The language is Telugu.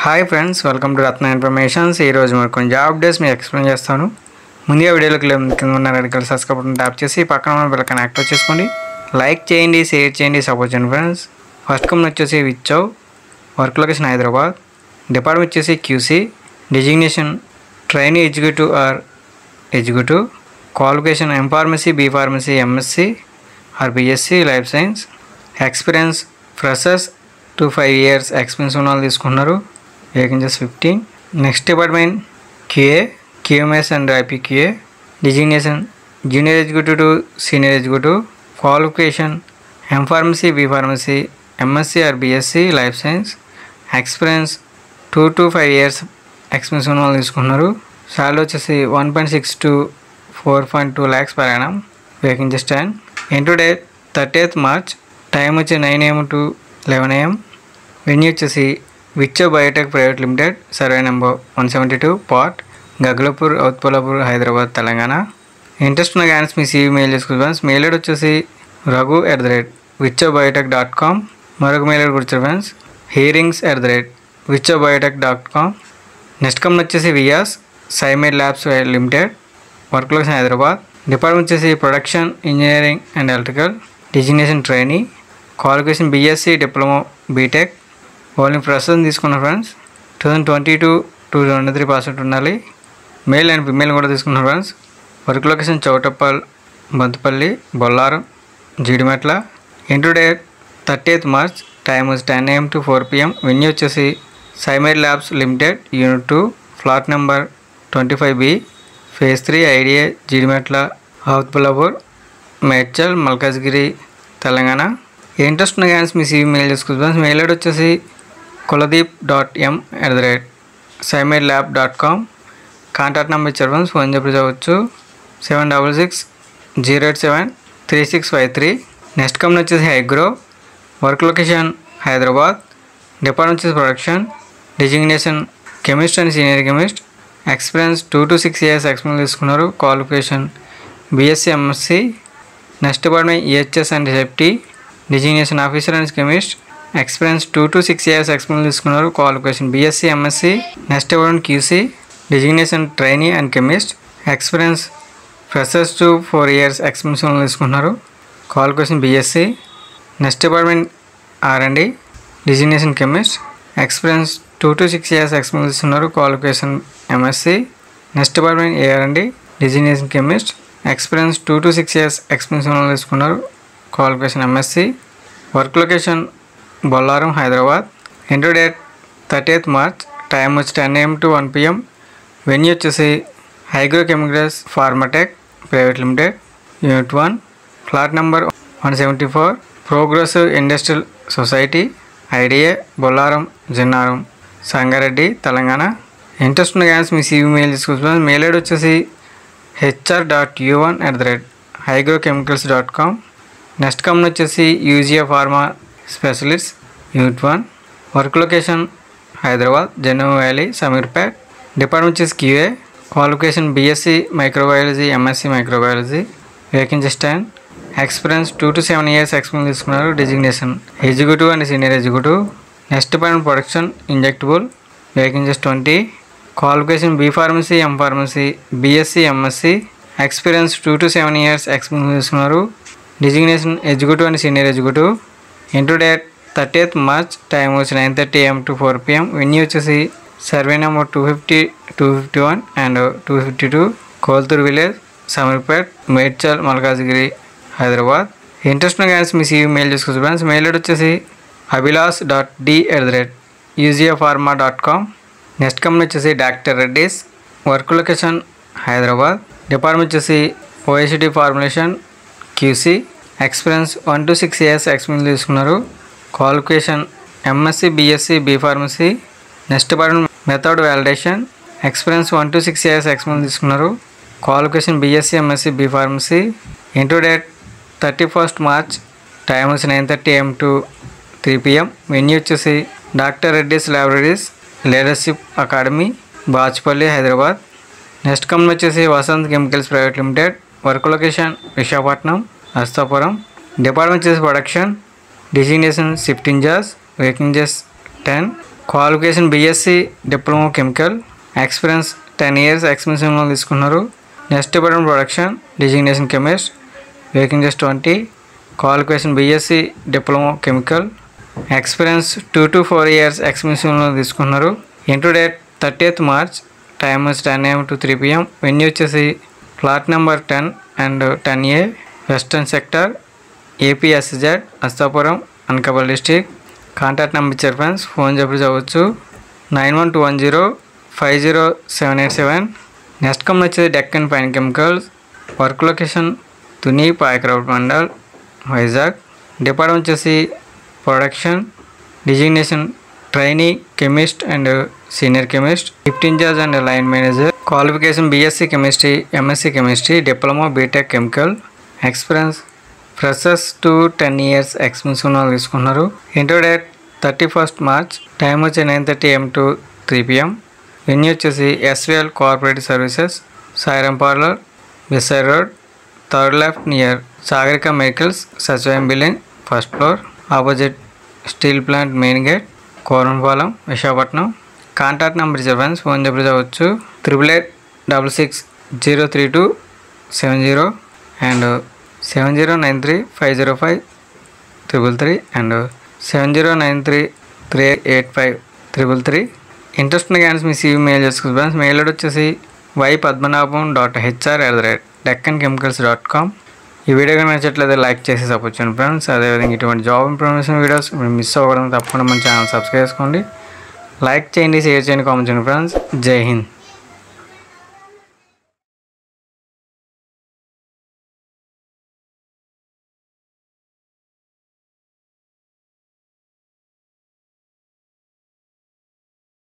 Hi friends, welcome to Ratna informations. ఈరోజు మరి కొన్ని జాబ్ అప్డేట్స్ మీకు ఎక్స్ప్లెయిన్ చేస్తాను. ముందుగా వీడియోలోకి కింద ఉన్న red colour subscribe button tap చేసి పక్కన ఉన్న బెల్ ఐకాన్ యాక్టివేట్ చేసుకోండి. లైక్ చేయండి, షేర్ చేయండి, సపోర్ట్ చేయండి ఫ్రెండ్స్. ఫస్ట్ కంపెనీ వచ్చేసి విచ్చౌ, వర్క్ లొకేషన్ హైదరాబాద్, డిపార్ట్మెంట్ వచ్చేసి QC, designation trainee executive or executive, qualification M pharmacy, B pharmacy, MSc or BSc life science, experience freshers 2 to 5 years experience ఉన్న వాళ్ళు తీసుకున్నారు. Vacancies 15. Next department QA, QMS and IPQA, designation junior executive to senior executive, qualification M pharmacy, B pharmacy, MSc or BSc life science, experience 2 to 5 years experience ఉన్న వాళ్ళు తీసుకున్నారు. శాలరీ వచ్చేసి 1.6 to 4.2 lakhs per annum. Vacancies 10. Into date 30th March, time వచ్చి 9 AM to 11 AM. వెన్యూ వచ్చేసి Vichau biotech private limited, survey number 172, part Gagillapur, ఔత్పలాపూర్, హైదరాబాద్, తెలంగాణ. ఇంట్రెస్ట్ ఉన్న క్యాండిడేట్స్ మీ CV మెయిల్ చేసుకోవచ్చు. మెయిల్ ఐడి వచ్చేసి raghu@vichaubiotech.com. మరొక మెయిల్ ఐడి కూడా ఫ్రెండ్స్, hearings@vichaubiotech.com. నెక్స్ట్ కంపెనీ వచ్చేసి వియాస్ Symed labs limited, work location Hyderabad, department వచ్చేసి production engineering and electrical, designation trainee, qualification BSc, diploma, BTech. Only freshers తీసుకున్నారు ఫ్రెండ్స్. 2020 to 2023 పాస్అవుట్ ఉండాలి. మేల్ అండ్ ఫిమేల్ కూడా తీసుకున్నారు friends. Work location Choutuppal, Bantupalli, Bollaram, Jeedimetla. Into date 30th March, time వచ్చి 10 AM to 4 PM. వెన్యూ వచ్చేసి Symed labs limited, unit 2, flat number 25B, phase 3, IDA, Jeedimetla, ఔత్పలాపూర్, మేడ్చల్, మల్కాజ్గిరి, తెలంగాణ. ఇంట్రెస్ట్ ఉన్న క్యాండిడేట్స్ మీ CV మెయిల్ చేసుకోవచ్చు. మెయిల్ ఐడి వచ్చేసి kuladip.m@simedlab.com. కాంటాక్ట్ నెంబర్ ఇచ్చారు ఫ్రెండ్స్, ఫోన్ చెప్పి చదవచ్చు 7660873653. నెక్స్ట్ కంపెనీ వచ్చేసి Hygro, work location Hyderabad, department వచ్చేసి production, designation chemist and senior chemist, experience 2 to 6 years experience తీసుకున్నారు. Qualification BSc, MSc. Next department EHS and safety, designation officer and chemist, experience 2 to 6 years experience తీసుకున్నారు. Qualification BSc, MSc. Next department QC, designation trainee and chemist, experience freshers 2 to 4 years experience తీసుకున్నారు. Qualification BSc. Next department R&D, designation chemist, experience 2 to 6 years experience తీసుకున్నారు. Qualification MSc. Next department AR&D, designation chemist, experience 2 to 6 years experience తీసుకున్నారు. Qualification MSc. Work location Bollaram, Hyderabad. Into date 30th March, time వచ్చి 10 AM to 1 PM. వెన్యూ వచ్చేసి Hygro chemicals pharmatech private limited, unit 1, flat number 174, progressive industrial society, IDA, Bollaram, Jinnaram, Sangareddy, Telangana. Interest ఉన్న క్యాండిడేట్స్ మీ CV మెయిల్ తీసుకోవచ్చు. మెయిల్ ఐడి వచ్చేసి hr.u1@hygrochemicals.com. నెక్స్ట్ కంపెనీ వచ్చేసి Eugia pharma specialist, unit 1, work location Hyderabad, Genome Valley, Shamirpet, department వచ్చేసి QA, qualification BSc microbiology, MSc microbiology. Vacancies 10. Experience 2 to 7 years experience తీసుకున్నారు. Designation executive and senior executive. Next department production injectable. Vacancies 20. Qualification B pharmacy, M pharmacy, BSc, MSc. Experience 2 to 7 years experience తీసుకున్నారు. Designation executive and senior executive. Interview date 30th March, time వచ్చి 9:30 AM to 4 PM. వెన్యూ వచ్చేసి survey number 250, 251 and 252, Kolthur village, Shamirpet, Medchal, Malkajgiri, Hyderabad. Interest ఉన్న క్యాండిడేట్స్ మీ CV మెయిల్ చేసుకోవచ్చు ఫ్రెండ్స్. మెయిల్ ఐడి వచ్చేసి abhilash.d@uziapharma.com. నెక్స్ట్ కంపెనీ వచ్చేసి doctor Reddy's, work location Hyderabad, department వచ్చేసి OSD formulation, QC, experience 1 to 6 years experience తీసుకున్నారు. Qualification MSc, BSc, B pharmacy. Next department method validation, experience 1 to 6 years experience తీసుకున్నారు. Qualification BSc, MSc, B pharmacy. Interview date 31st March, time వచ్చి 9:30 AM to 3 PM. వెన్యూ వచ్చేసి doctor Reddy's laboratories leadership academy, Bachupally, Hyderabad. Next company వచ్చేసి Vasant chemicals private limited, work location Visakhapatnam, Achutapuram. Department వచ్చేసి ప్రొడక్షన్, డిజిగ్నేషన్ షిఫ్ట్ ఇంజాస్, vacancies 10. Qualification BSc diploma chemical, experience 10 years experience తీసుకున్నారు. Next department production designation chemist, vacancies 20. Qualification BSc diploma chemical, experience 2 to 4 years experience తీసుకున్నారు. Interview date 30th March, time 10 AM to 3 PM. Venue వచ్చేసి plot number 10 and 10A, western sector, APSZ, Achutapuram, Anakapalli district. Contact number ఇచ్చారు ఫ్రెండ్స్, ఫోన్ చెప్పి చదవచ్చు 9121050787. నెక్స్ట్ కంపెనీ వచ్చేది Deccan fine chemicals. Work location Tuni, పాయకరావుడ్ మండల్, వైజాగ్. డిపార్ట్మెంట్ వచ్చేసి production, designation trainee chemist and senior chemist, shift incharge and line manager. Qualification BSc chemistry, MSc chemistry, diploma, BTech chemical. Experience freshers to 10 years experience తీసుకున్నారు. Interview date 31st March, time వచ్చి 9:30 AM to 3 PM. వెన్యూ వచ్చేసి SVL cooperative services, Sairam parlour, beside road, third left near Sagarika medicals, సచివాలయం building, first floor, opposite steel plant main gate, Korampalem, Visakhapatnam. Contact number ఇచ్చారు ఫ్రెండ్స్, ఫోన్ చెప్పి చదవచ్చు 8886632770 అండ్ 7093505333 అండ్ 7093385333. ఇంట్రెస్ట్ ఉన్న క్యాండిడేట్స్ మీ CV మెయిల్ చేసుకోవచ్చు ఫ్రెండ్స్. మెయిల్ ఐడి వచ్చేసి ypadmanabham.hr@deccanchemicals.com. ఈ వీడియో కనుక నచ్చట్లయితే లైక్ చేసి సపోర్ట్ చేయండి ఫ్రెండ్స్. అదేవిధంగా ఇటువంటి జాబ్ ఇన్ఫర్మేషన్ వీడియోస్ మీరు మిస్ అవ్వకూడదు, తప్పకుండా మన ఛానల్ సబ్స్క్రైబ్ చేసుకోండి. లైక్ చేయండి, షేర్ చేయండి, కామెంట్ చేయండి ఫ్రెండ్స్. జై హింద్.